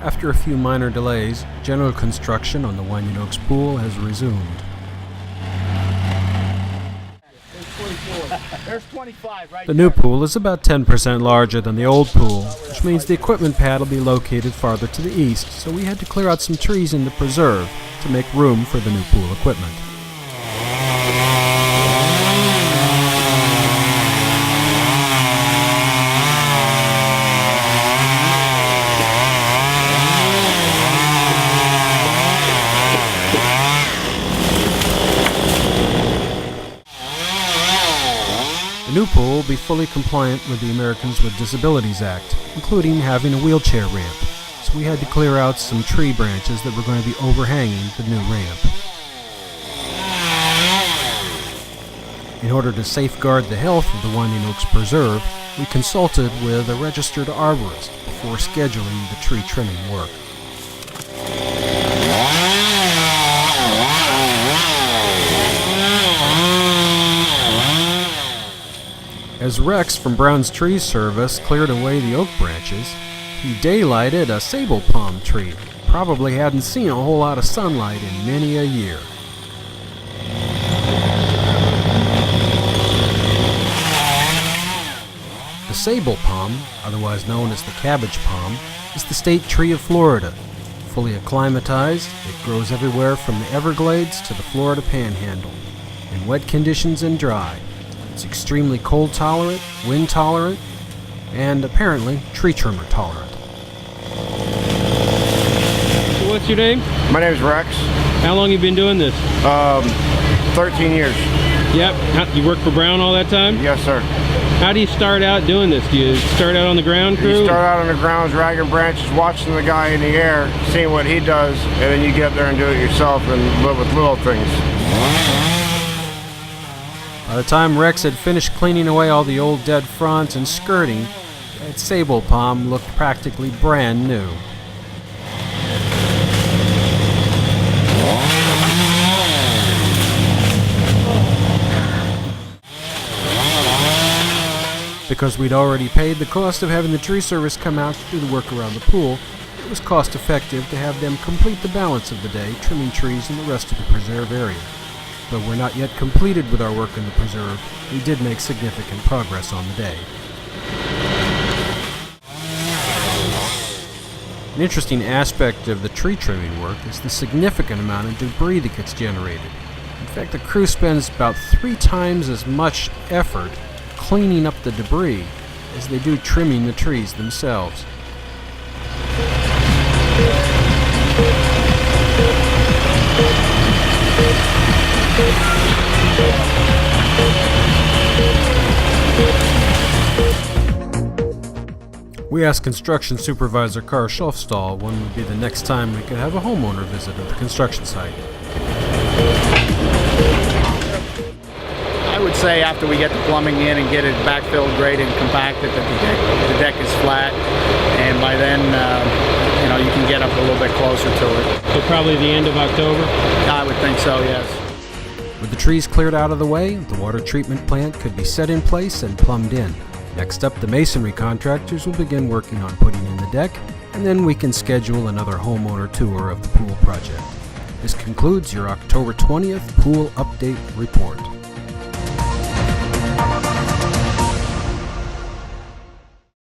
After a few minor delays, general construction on the Winding Oaks pool has resumed. The new pool is about 10% larger than the old pool, which means the equipment pad will be located farther to the east, so we had to clear out some trees in the preserve to make room for the new pool equipment. The new pool will be fully compliant with the Americans with Disabilities Act, including having a wheelchair ramp, so we had to clear out some tree branches that were going to be overhanging the new ramp. In order to safeguard the health of the Winding Oaks Preserve, we consulted with a registered arborist before scheduling the tree trimming work. As Rex from Brown's Tree Service cleared away the oak branches, he daylighted a sable palm tree. Probably hadn't seen a whole lot of sunlight in many a year. The sable palm, otherwise known as the cabbage palm, is the state tree of Florida. Fully acclimatized, it grows everywhere from the Everglades to the Florida Panhandle, in wet conditions and dry. It's extremely cold tolerant, wind tolerant, and apparently tree trimmer tolerant. So what's your name? My name is Rex. How long you been doing this? 13 years. Yep. You work for Brown all that time? Yes, sir. How do you start out doing this? Do you start out on the ground crew? You start out on the ground, dragging branches, watching the guy in the air, seeing what he does, and then you get up there and do it yourself and live with little things. By the time Rex had finished cleaning away all the old dead fronds and skirting, that sable palm looked practically brand new. Because we'd already paid the cost of having the tree service come out to do the work around the pool, it was cost effective to have them complete the balance of the day trimming trees in the rest of the preserve area. Though we're not yet completed with our work in the preserve, we did make significant progress on the day. An interesting aspect of the tree trimming work is the significant amount of debris that gets generated. In fact, the crew spends about 3 times as much effort cleaning up the debris as they do trimming the trees themselves. We asked construction supervisor Carl Schulfstall when would be the next time we could have a homeowner visit at the construction site. I would say after we get the plumbing in and get it backfilled, graded, and compacted, that the deck is flat, and by then you can get up a little bit closer to it. So probably the end of October? I would think so, yes. With the trees cleared out of the way, the water treatment plant could be set in place and plumbed in. Next up, the masonry contractors will begin working on putting in the deck, and then we can schedule another homeowner tour of the pool project. This concludes your October 20th Pool Update Report.